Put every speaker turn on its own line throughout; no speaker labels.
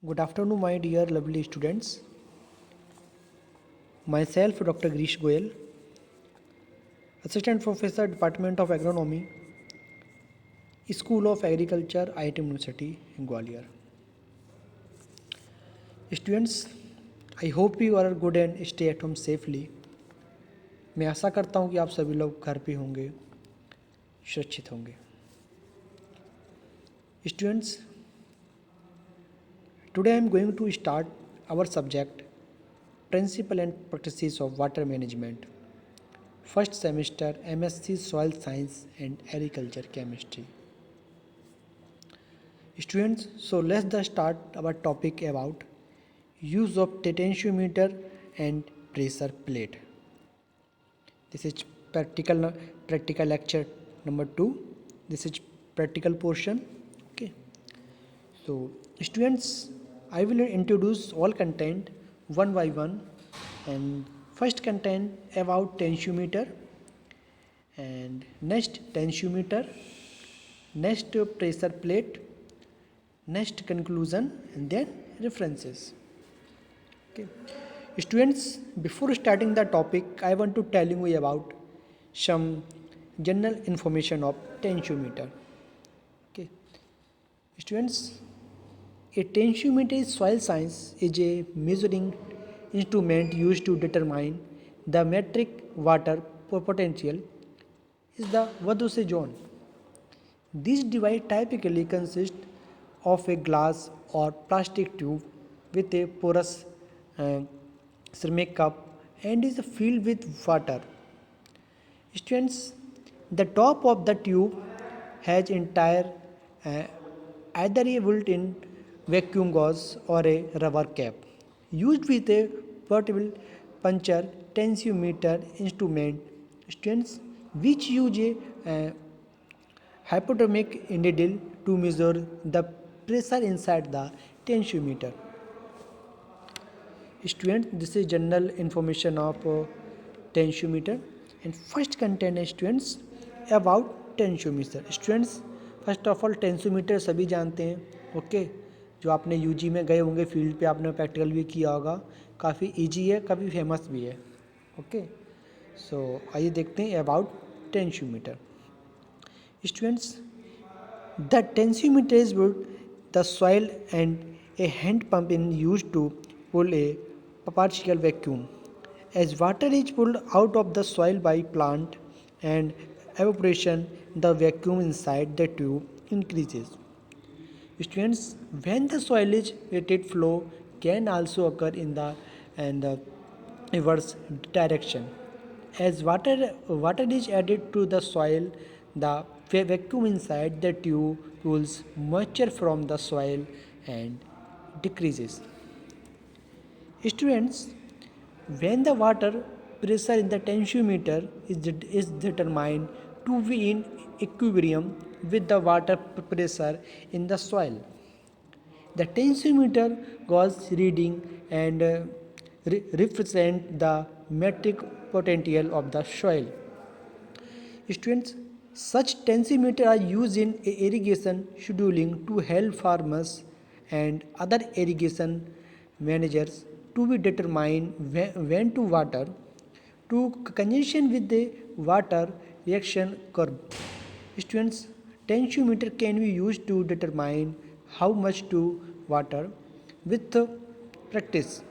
Good afternoon, my dear lovely students. Myself, Dr. Grish Goyal, Assistant Professor, Department of Agronomy, School of Agriculture, IIT University, Gwalior. Students, I hope you are good and stay at home safely. मैं आशा करता हूँ कि आप सभी लोग घर पे होंगे, सुरक्षित होंगे. Students, today I am going to start our subject Principle and Practices of Water Management. First semester MSc Soil Science and Agriculture Chemistry. Students, so let's start our topic about use of potentiometer and pressure plate. This is practical lecture number 2. This is practical portion. Okay. So students, I will introduce all content one by one, and first content about tensiometer, and next tensiometer, next pressure plate, next conclusion, and then references. Okay. Students, before starting the topic, I want to tell you about some general information of tensiometer. Okay. Students, a tensiometer in soil science is a measuring instrument used to determine the metric water potential is the Waduse zone. This device typically consists of a glass or plastic tube with a porous ceramic cup and is filled with water. Students, the top of the tube has entire uh, either a built-in vacuum gauze or a rubber cap used with a portable puncture tensiometer instrument. Students, which use a hypodermic needle to measure the pressure inside the tensiometer. Students, this is general information of tensiometer. And first content students about tensiometer. Students, first of all टेंसोमीटर सभी जानते हैं. Okay, जो आपने UG में गए होंगे field पे, आपने प्रैक्टिकल भी किया होगा. काफ़ी इजी है, काफ़ी फेमस भी है. ओके, सो आइए देखते हैं about टेंसोमीटर. Students, the tensiometer is with the soil and a hand pump is used to pull a partial vacuum. As water is pulled out of the soil by plant and evaporation, the vacuum inside the tube increases. Students, when the soil is rated flow can also occur in the reverse direction. As water is added to the soil, the vacuum inside the tube pulls moisture from the soil and decreases. Students, when the water pressure in the tensiometer is determined to be in equilibrium with the water pressure in the soil, the tensiometer gauge reading and represent the metric potential of the soil. Students, such tensiometers are used in irrigation scheduling to help farmers and other irrigation managers to be determine when to water to conjunction with the water reaction curve. Students, tensiometer can be used to determine how much to water with practice.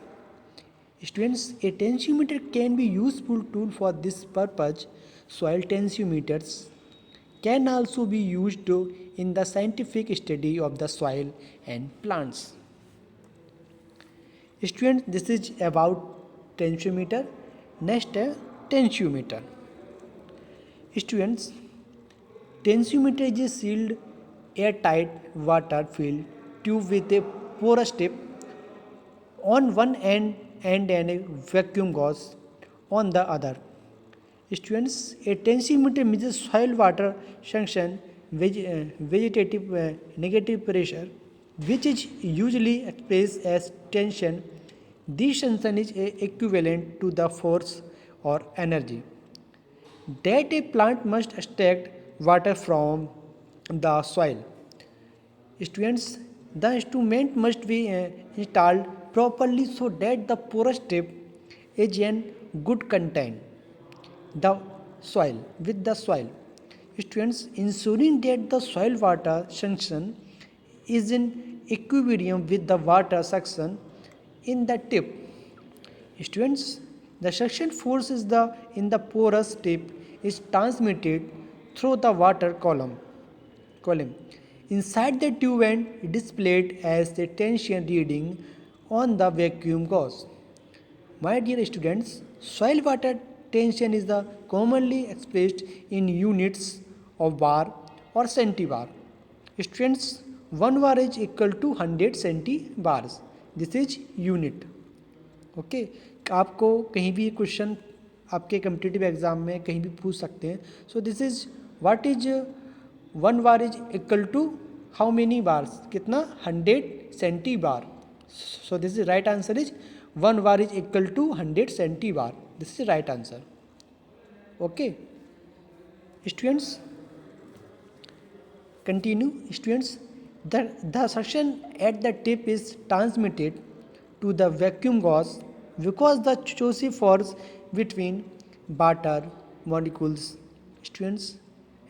Students, a tensiometer can be useful tool for this purpose. Soil tensiometers can also be used in the scientific study of the soil and plants. Students, this is about tensiometer. Next, tensiometer. Students, tensiometer is a sealed airtight water filled tube with a porous tip on one end and a vacuum gauze on the other. Students, a tensiometer measures soil water sanction vegetative negative pressure, which is usually expressed as tension. This tension is equivalent to the force or energy that a plant must extract water from the soil. Students, The instrument must be installed properly so that the porous tip is in good contact the soil with the soil. Students, ensuring that the soil water suction is in equilibrium with the water suction in the tip. Students, the suction force is in the porous tip is transmitted through the water column inside the tube and displayed as the tension reading on the vacuum gauge. My dear students, soil water tension is the commonly expressed in units of bar or centibar. Students, 1 bar is equal to 100 centibars. This is unit. Okay आपको कहीं भी question आपके competitive exam में कहीं भी पूछ सकते हैं. So this is what is 1 bar is equal to how many bars, कितना 100 centibar. So this is right answer is 1 bar is equal to 100 centibar. This is right answer. Okay students, continue. Students, the suction at the tip is transmitted to the vacuum gauge because the choice force between water molecules. Students,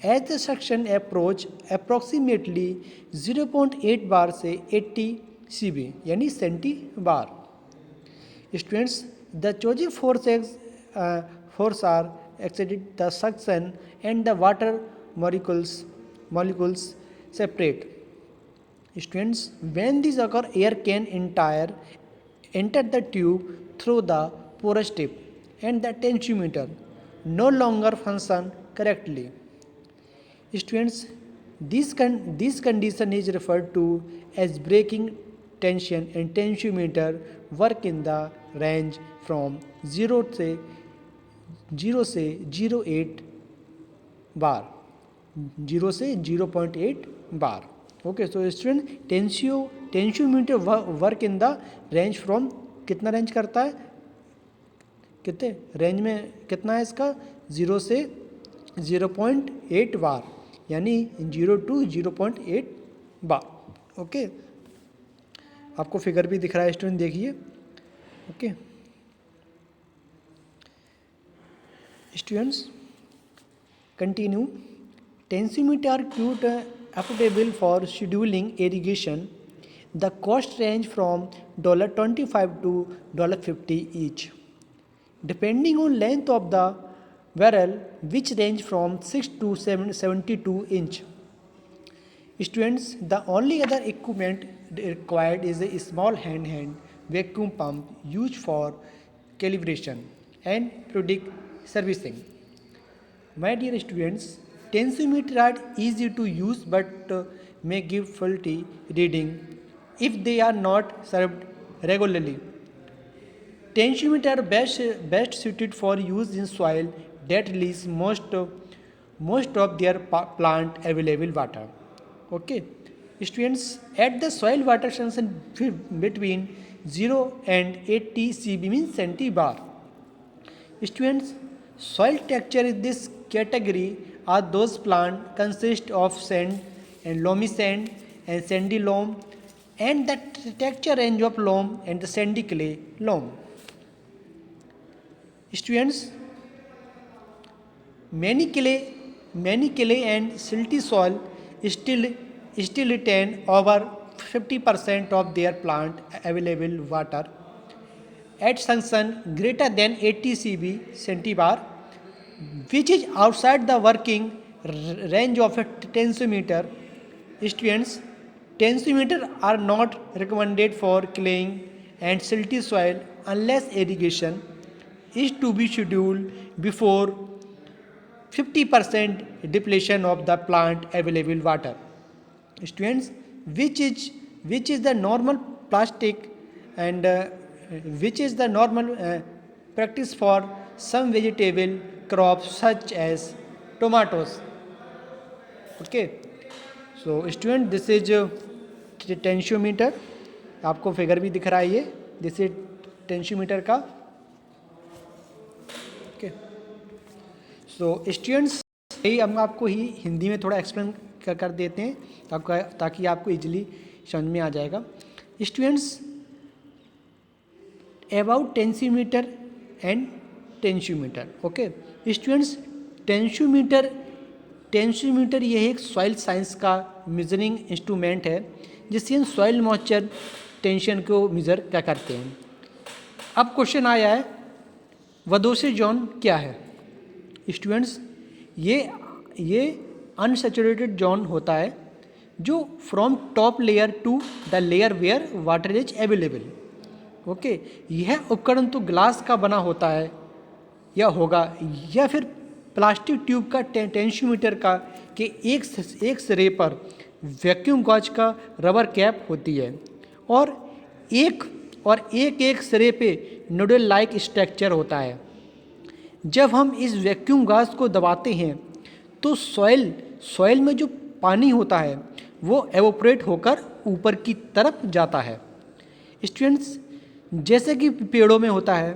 as the suction approach approximately 0.8 bar से 80 cb यानी centibar. Students, the choice force are exceeded the suction and the water molecules separate. Students, when this occur, air can enter the tube through the porous tip and the tensiometer no longer function correctly. Students, this condition is referred to as breaking tension, and tensiometer work in the range from 0 से 0.8 बार, 0 से 0.8 bar. Okay, so student tensiometer work in the range from, कितना range करता है, कितने range में कितना है इसका, 0 से 0.8 बार यानी 0 to 0.8 बार. ओके, आपको फिगर भी दिख रहा है स्टूडेंट, देखिए. Okay students, continue. Tensiometer are quite affordable for scheduling irrigation. The cost range from $25 to $50 each, depending on length of the barrel, which range from 6 to 72 inch. Students, the only other equipment required is a small hand vacuum pump used for calibration and periodic servicing. My dear students, tensiometer are easy to use but may give faulty reading if they are not served regularly. Tensiometer are best suited for use in soil that release most of their plant available water. Okay, students, at the soil water suction between 0 and 80 cb means centibar. Students, soil texture in this category are those plants consist of sand and loamy sand and sandy loam, and the texture range of loam and the sandy clay loam. Students, many clay and silty soil still retain over 50% of their plant available water at suction greater than 80 cb centibar, which is outside the working range of a tensiometer. Students, tensiometer are not recommended for clayey and silty soil unless irrigation is to be scheduled before 50% depletion of the plant available water. Students, which is the normal plastic and which is the normal practice for some vegetable crops such as tomatoes. Okay, so student, this is tensiometer. आपको figure भी दिख रहा है ये, this is टेंशियोमीटर का. Okay, so students, यही हम आपको ही हिंदी में थोड़ा एक्सप्लेन कर देते हैं ताकि आपको इजीली समझ में आ जाएगा। Students, about tensiometer and tensiometer. Okay students, टेंसीमीटर यह एक सॉइल साइंस का मेजरिंग इंस्ट्रूमेंट है जिससे हम सॉइल मॉइस्चर टेंशन को मेज़र क्या करते हैं। अब क्वेश्चन आया है वदोसे जोन क्या है। स्टूडेंट्स, ये अनसैचुरेटेड जोन होता है जो from top layer to the layer where water is available. Okay, यह उपकरण तो ग्लास का बना होता है या होगा या फिर प्लास्टिक ट्यूब का टेंसीमीटर का के एक सिरे पर वैक्यूम गॉज का रबर कैप होती है और एक सिरे पे नोडल लाइक स्ट्रक्चर होता है। जब हम इस वैक्यूम गॉज को दबाते हैं तो सॉइल में जो पानी होता है वो एवोपरेट होकर ऊपर की तरफ जाता है। स्टूडेंट्स, जैसे कि पेड़ों में होता है,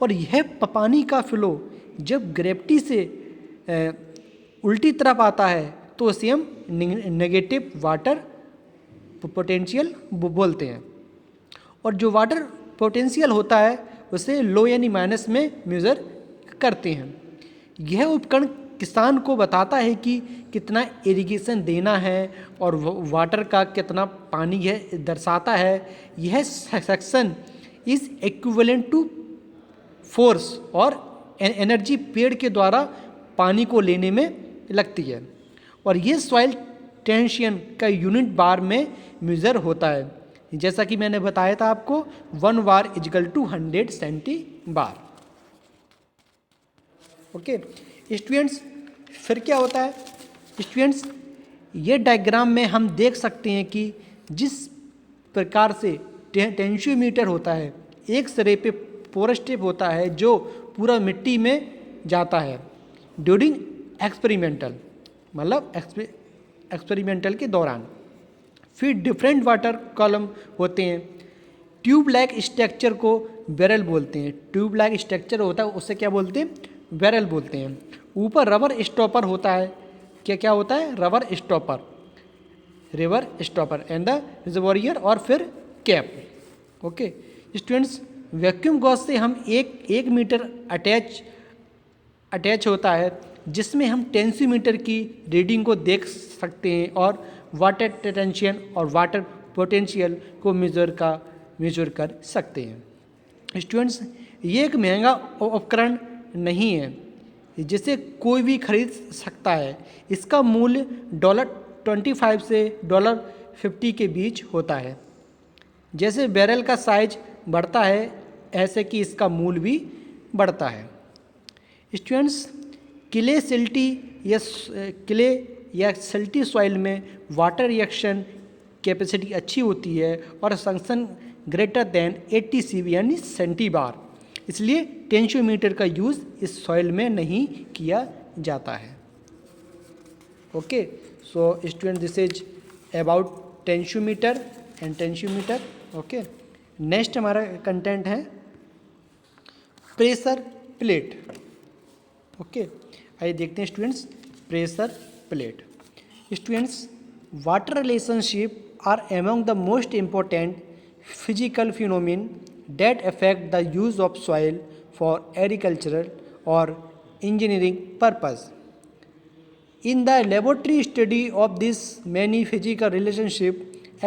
और यह पानी का फ्लो जब ग्रेविटी से उल्टी तरफ आता है तो उसे हम नेगेटिव वाटर पोटेंशियल बोलते हैं, और जो वाटर पोटेंशियल होता है उसे लो यानी माइनस में मेज़र करते हैं। यह उपकरण किसान को बताता है कि कितना इरिगेशन देना है और वाटर का कितना पानी है दर्शाता है। यह section is equivalent to force और एनर्जी पेड़ के द्वारा पानी को लेने में लगती है, और ये सॉइल टेंशन का यूनिट बार में मेज़र होता है। जैसा कि मैंने बताया था आपको 1 bar is equal to 100 centibar. Okay students, फिर क्या होता है स्टूडेंट्स, ये डायग्राम में हम देख सकते हैं कि जिस प्रकार से टेंसीमीटर होता है, एक सिरे पे पोरस टेप होता है जो पूरा मिट्टी में जाता है ड्यूरिंग एक्सपेरिमेंटल, मतलब एक्सपेरिमेंटल के दौरान। फिर डिफरेंट वाटर कॉलम होते हैं। ट्यूब लाइक स्ट्रक्चर को बैरल बोलते हैं। ट्यूब लाइक स्ट्रक्चर होता है उसे क्या बोलते हैं, बैरल बोलते हैं। ऊपर रबर स्टॉपर होता है। क्या होता है, rubber stopper and the reservoir और फिर cap. Okay students, vacuum gauge से हम एक मीटर अटैच होता है जिसमें हम टेंसीमीटर की रीडिंग को देख सकते हैं और वाटर टेंशन और वाटर पोटेंशियल को मेजर कर सकते हैं। स्टूडेंट्स, ये एक महंगा उपकरण नहीं है जिसे कोई भी खरीद सकता है। इसका मूल्य $25 से $50 के बीच होता है। जैसे बैरल का साइज बढ़ता है ऐसे कि इसका मूल्य भी बढ़ता है। स्टूडेंट्स, क्ले या सिल्टी सॉइल में वाटर रिएक्शन कैपेसिटी अच्छी होती है और फंक्शन ग्रेटर देन 80 CV यानी सेंटी बार, इसलिए टेंसीमीटर का यूज़ इस सॉइल में नहीं किया जाता है। Okay so student, this is about tensiometer and tensiometer. Okay, next हमारा कंटेंट है प्रेशर प्लेट। ओके, आइए देखते हैं students pressure plate. Students, water relationship are among the most important physical phenomena that affect the use of soil for agricultural or engineering purpose. In the laboratory study of this many physical relationship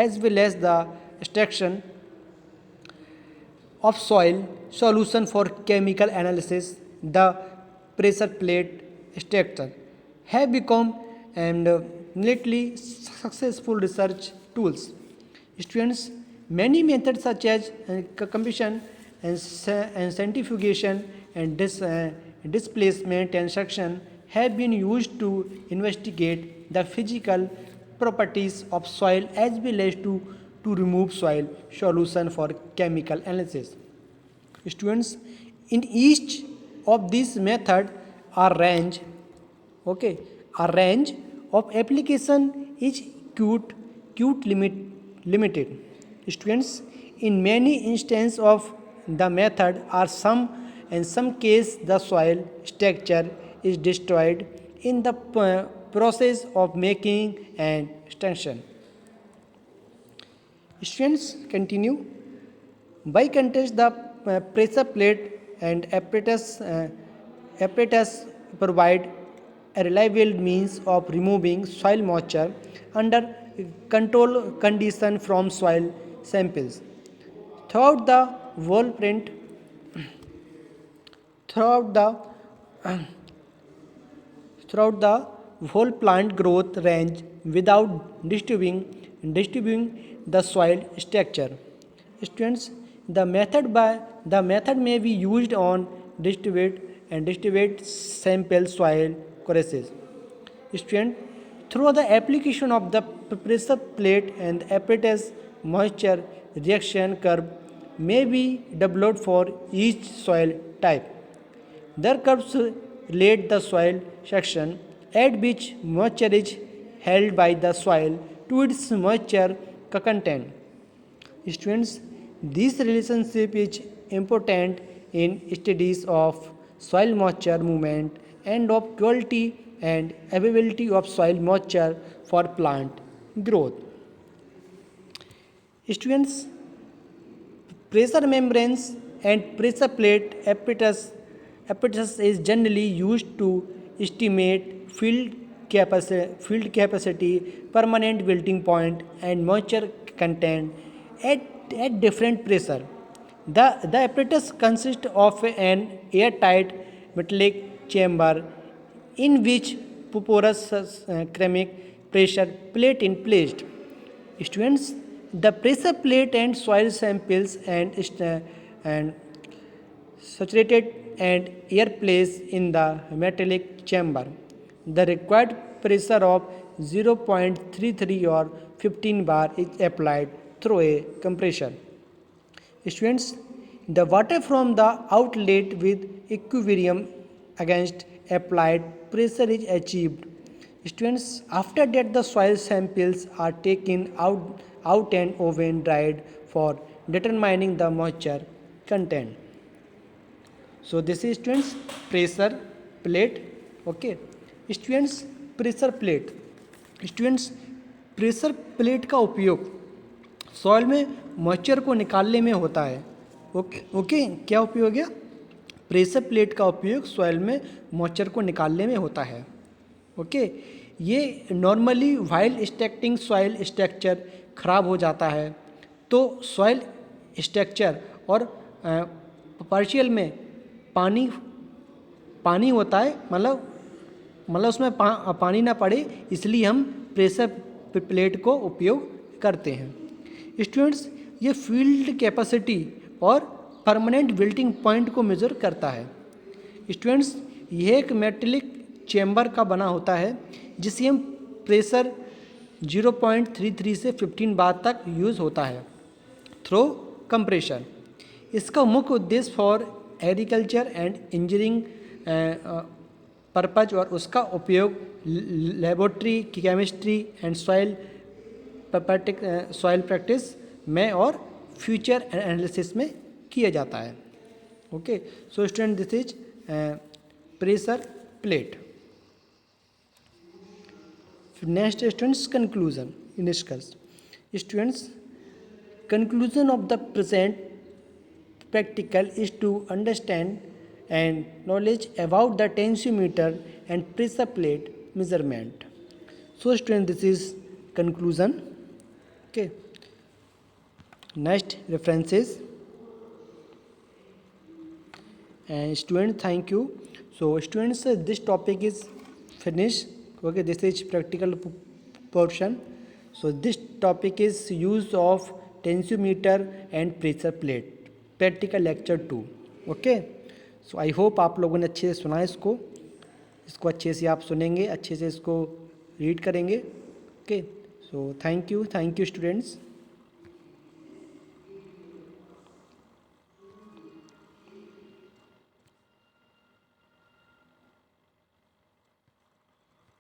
as well as the extraction of soil solution for chemical analysis, the pressure plate structure have become and lately successful research tools. Students, many methods such as combustion and centrifugation and displacement and suction have been used to investigate the physical properties of soil as well as to remove soil solution for chemical analysis. Students, in each of these methods a range of application is quite limited. Students, in many instances of the method are in some case the soil structure is destroyed in the process of making an extension. Students continue. By contrast, the pressure plate and apparatus provide a reliable means of removing soil moisture under control condition from soil samples. Throughout the whole print, throughout the throughout the whole plant growth range without disturbing the soil structure. Students, the method may be used on distribute sample soil courses. Student, through the application of the pressure plate and apparatus, moisture reaction curve may be developed for each soil type. The curves relate the soil section at which moisture is held by the soil to its moisture content. Students, this relationship is important in studies of soil moisture movement and of quality and availability of soil moisture for plant growth. Students, pressure membranes and pressure plate apparatus is generally used to estimate field capacity, permanent wilting point, and moisture content at different pressure. The apparatus consists of an airtight metallic chamber in which porous ceramic pressure plate is placed. Students, the pressure plate and soil samples and saturated and air placed in the metallic chamber. The required pressure of 0.33 or 15 bar is applied through a compressor. Students, the water from the outlet with equilibrium against applied pressure is achieved. Students, after that the soil samples are taken out and oven dried for determining the moisture content. So this is students pressure plate. Okay. Students, pressure plate. Students, pressure plate का उपयोग soil में moisture को निकालने में होता है. Okay क्या उपयोग है? प्रेशर प्लेट का उपयोग सॉइल में मॉइस्चर को निकालने में होता है. ओके ये नॉर्मली वाइल स्ट्रक्टिंग सॉइल स्ट्रक्चर खराब हो जाता है तो सॉइल स्ट्रक्चर और पार्शियल में पानी होता है, मतलब उसमें पानी ना पड़े, इसलिए हम प्रेशर प्लेट को उपयोग करते हैं. स्टूडेंट्स, ये फील्ड कैपेसिटी और परमानेंट विल्टिंग पॉइंट को मेजर करता है. स्टूडेंट्स, यह एक मेटेलिक चैम्बर का बना होता है जिसे हम प्रेशर 0.33 से 15 बार तक यूज़ होता है थ्रो कंप्रेशन. इसका मुख्य उद्देश्य for agriculture and engineering purpose और उसका उपयोग laboratory chemistry and soil practice में और फ्यूचर एनालिसिस में किया जाता है. Okay so student, this is pressure plate. Next students, conclusion निष्कर्ष. Students, conclusion of the present practical is to understand and knowledge about the tensiometer and pressure plate measurement. So student, this is conclusion. Okay, next references. And student, thank you. So students, this topic is finished. Okay, this is practical portion. So this topic is use of tensiometer and pressure plate, practical lecture 2. Okay so I hope आप लोगों ने अच्छे से सुना है इसको अच्छे से आप सुनेंगे, अच्छे से इसको रीड करेंगे. Okay so thank you students.